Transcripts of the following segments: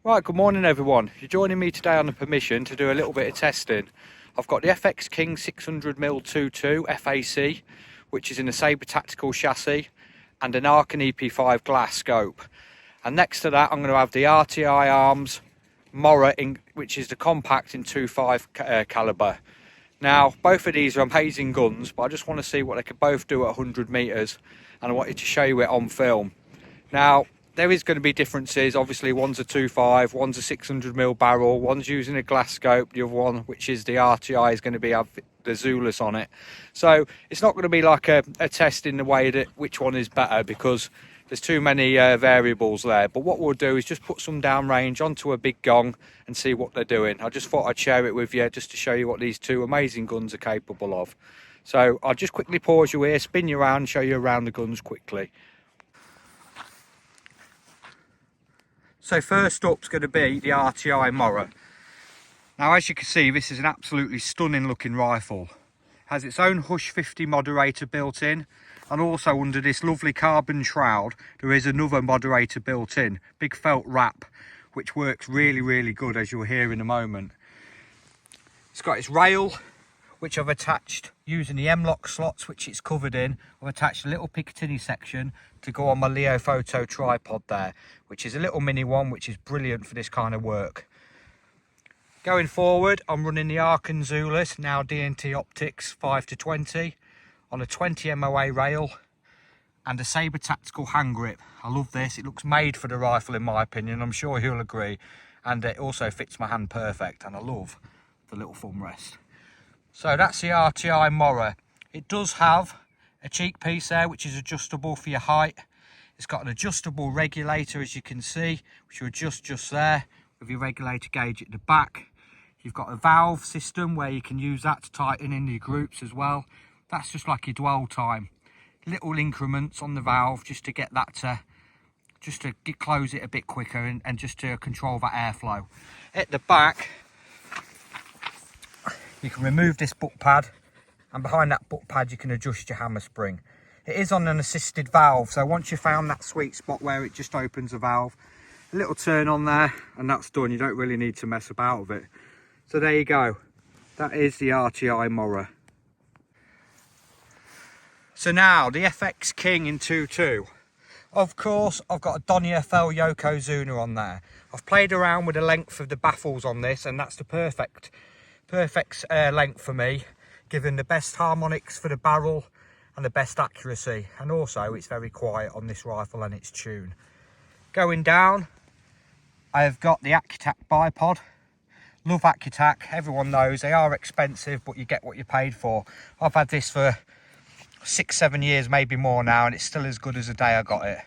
Right, good morning everyone. You're joining me today on the permission to do a little bit of testing. I've got the FX King 600mm 22 FAC, which is in a Sabre Tactical chassis, and an Arken EP5 glass scope. And next to that I'm going to have the RTI Arms Mora, which is the compact in 2.5 calibre. Now, both of these are amazing guns, but I just want to see what they can both do at 100 metres, and I wanted to show you it on film. Now, there is going to be differences. Obviously, one's a 2.5, one's a 600mm barrel, one's using a glass scope, the other one, which is the RTI, is going to have the Zulus on it. So it's not going to be like a test in the way that which one is better, because there's too many variables there. But what we'll do is just put some downrange onto a big gong and see what they're doing. I just thought I'd share it with you just to show you what these two amazing guns are capable of. So I'll just quickly pause you here, spin you around, show you around the guns quickly. So first up's going to be the RTI Mora. Now, as you can see, this is an absolutely stunning looking rifle. It has its own Hush 50 moderator built in, and also under this lovely carbon shroud there is another moderator built in, big felt wrap, which works really good, as you'll hear in a moment. It's got its rail, which I've attached using the M-lock slots which it's covered in. I've attached a little Picatinny section to go on my Leo Photo tripod there, which is a little mini one, which is brilliant for this kind of work. Going forward, I'm running the Arken Zulus, now D&T Optics 5-20, on a 20 MOA rail and a Sabre Tactical hand grip. I love this, it looks made for the rifle in my opinion, I'm sure you'll agree, and it also fits my hand perfect, and I love the little thumb rest. So that's the RTI Mora. It does have a cheek piece there which is adjustable for your height. It's got an adjustable regulator, as you can see, which you adjust just there with your regulator gauge at the back. You've got a valve system where you can use that to tighten in your groups as well. That's just like your dwell time. Little increments on the valve just to get that close it a bit quicker, and just to control that airflow. At the back, you can remove this butt pad, and behind that butt pad you can adjust your hammer spring. It is on an assisted valve, so once you've found that sweet spot where it just opens the valve, a little turn on there and that's done. You don't really need to mess about with it. So there you go, that is the RTI Mora. So now the FX King in 2.2. Of course, I've got a Donny FL Yokozuna on there. I've played around with the length of the baffles on this, and that's the perfect length for me, given the best harmonics for the barrel and the best accuracy, and also it's very quiet on this rifle and its tune. Going down, I've got the Accutac bipod. Love Accutac, everyone knows they are expensive, but you get what you paid for. I've had this for 6-7 years, maybe more now, and it's still as good as the day I got it.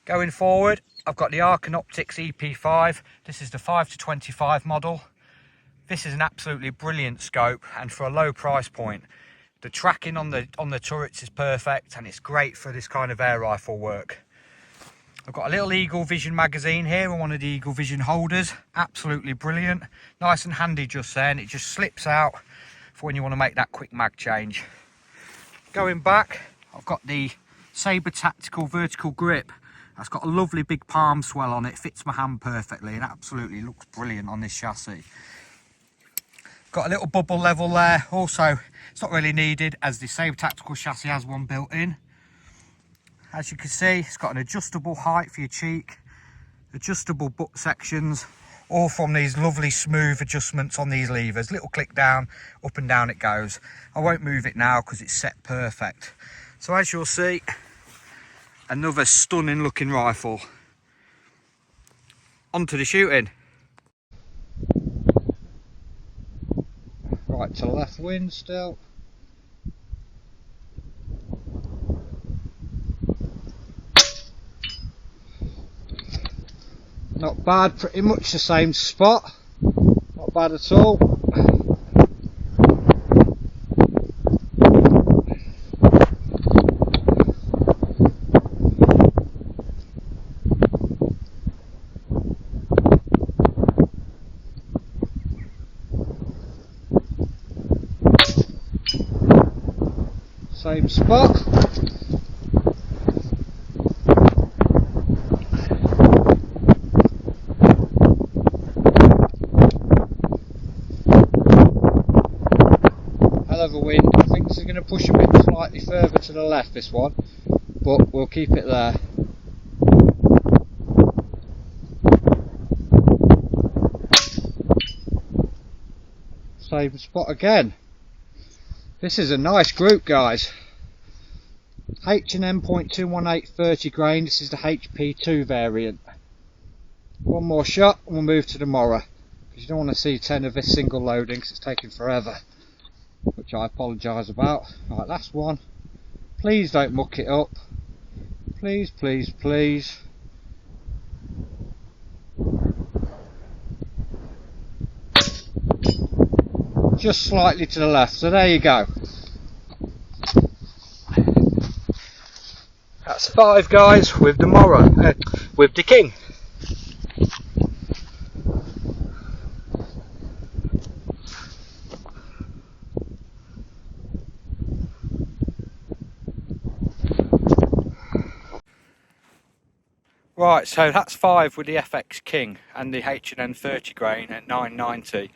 Going forward, I've got the Arken Optics EP5. This is the 5-25 model. This is an absolutely brilliant scope, and for a low price point. The tracking on the turrets is perfect, and it's great for this kind of air rifle work. I've got a little Eagle Vision magazine here on one of the Eagle Vision holders. Absolutely brilliant. Nice and handy just there, and it just slips out for when you want to make that quick mag change. Going back, I've got the Sabre Tactical vertical grip. That's got a lovely big palm swell on it. Fits my hand perfectly and absolutely looks brilliant on this chassis. Got a little bubble level there. Also, it's not really needed as the Sabre Tactical chassis has one built in. As you can see, it's got an adjustable height for your cheek, adjustable butt sections, all from these lovely smooth adjustments on these levers. Little click down, up and down it goes. I won't move it now because it's set perfect. So as you'll see, another stunning looking rifle. On to the shooting. Right to left wind still. Not bad, pretty much the same spot. Not bad at all. Same spot. hell of a wind. I think this is going to push a bit slightly further to the left, this one, but we'll keep it there. Same spot again. This is a nice group, guys. H&M 0.218 30 grain. This is the HP2 variant. One more shot and we'll move to the Mora, because you don't want to see 10 of this single loading because it's taking forever, which I apologise about. Right, last one. Please don't muck it up. Please, please, please. Just slightly to the left, so there you go. That's 5, guys, with the Mora, with the King. Right, so that's 5 with the FX King and the H&N 30 grain at 9.90.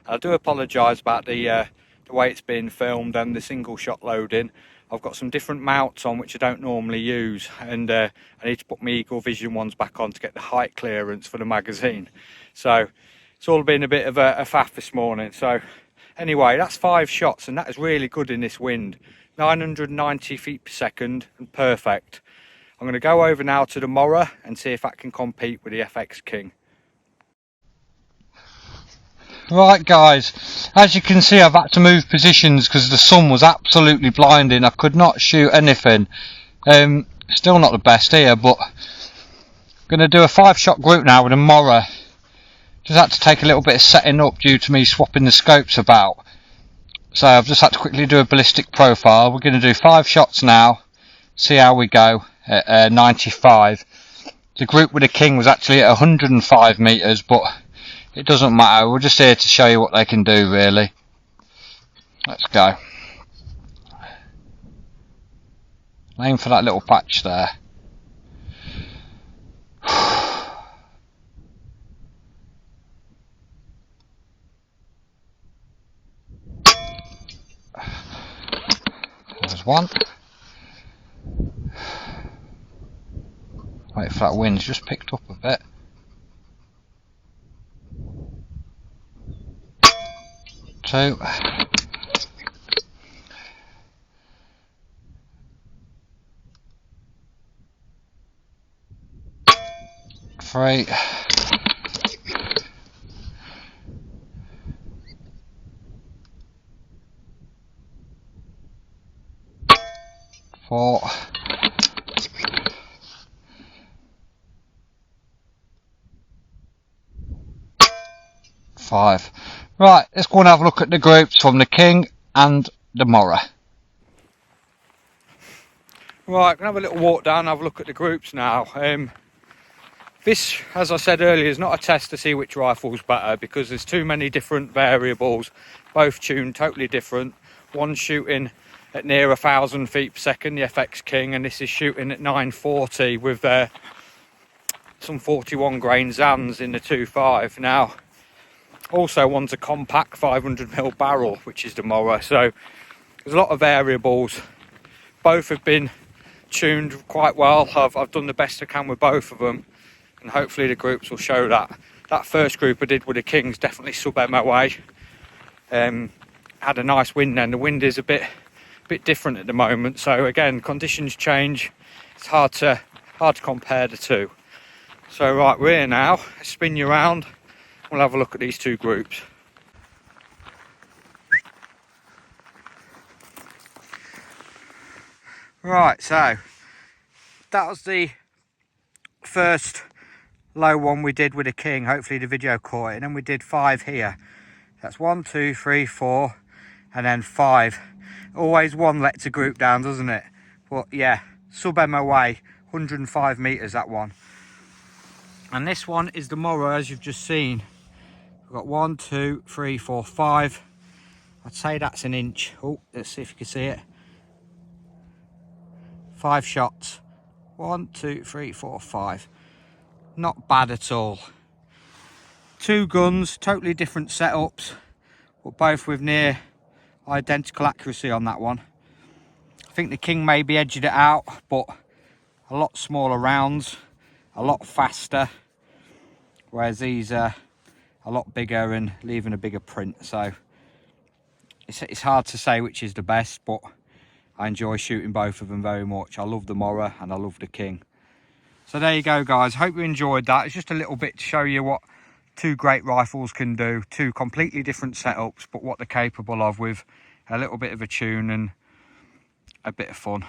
I do apologise about the way it's been filmed and the single shot loading. I've got some different mounts on which I don't normally use, and I need to put my Eagle Vision ones back on to get the height clearance for the magazine. So it's all been a bit of a faff this morning. So anyway, that's 5 shots, and that is really good in this wind. 990 feet per second and perfect. I'm going to go over now to the Mora and see if that can compete with the FX King. Right, guys, as you can see, I've had to move positions because the sun was absolutely blinding. I could not shoot anything. Still not the best here, but I'm going to do a 5-shot group now with a Mora. Just had to take a little bit of setting up due to me swapping the scopes about. So I've just had to quickly do a ballistic profile. We're going to do 5 shots now, see how we go at 95. The group with the King was actually at 105 metres, but it doesn't matter. We're just here to show you what they can do, really. Let's go. Aim for that little patch there. There's one. Wait for that wind's just picked up a bit. Two. 3. 4. 5. Right, let's go and have a look at the groups from the King and the Mora. Right, gonna have a little walk down and have a look at the groups now. This, as I said earlier, is not a test to see which rifle's better, because there's too many different variables, both tuned totally different. One's shooting at near 1,000 feet per second, the FX King, and this is shooting at 940 with some 41 grain Zans in the 2.5. Now, also one's a compact 500mm barrel, which is the Mora, so there's a lot of variables. Both have been tuned quite well. I've done the best I can with both of them, and hopefully the groups will show that. That first group I did with the King's definitely sub MOA. Had a nice wind then. The wind is a bit different at the moment, so again, conditions change. It's hard to compare the two. So right, we're here now. Let's spin you around. We'll have a look at these two groups. Right, so that was the first low one we did with the King. Hopefully the video caught it. And then we did 5 here. That's 1, 2, 3, 4, and then 5. Always one lets a group down, doesn't it? But yeah, sub MOA, 105 metres that one. And this one is the Mora, as you've just seen. We've got 1, 2, 3, 4, 5. I'd say that's an inch. Oh, let's see if you can see it. 5 shots. 1, 2, 3, 4, 5. Not bad at all. 2 guns, totally different setups, but both with near identical accuracy on that one. I think the King maybe edged it out, but a lot smaller rounds, a lot faster, whereas these are a lot bigger and leaving a bigger print. So it's hard to say which is the best, but I enjoy shooting both of them very much. I love the Mora and I love the King. So there you go, guys. Hope you enjoyed that. It's just a little bit to show you what two great rifles can do. Two completely different setups, but what they're capable of with a little bit of a tune and a bit of fun.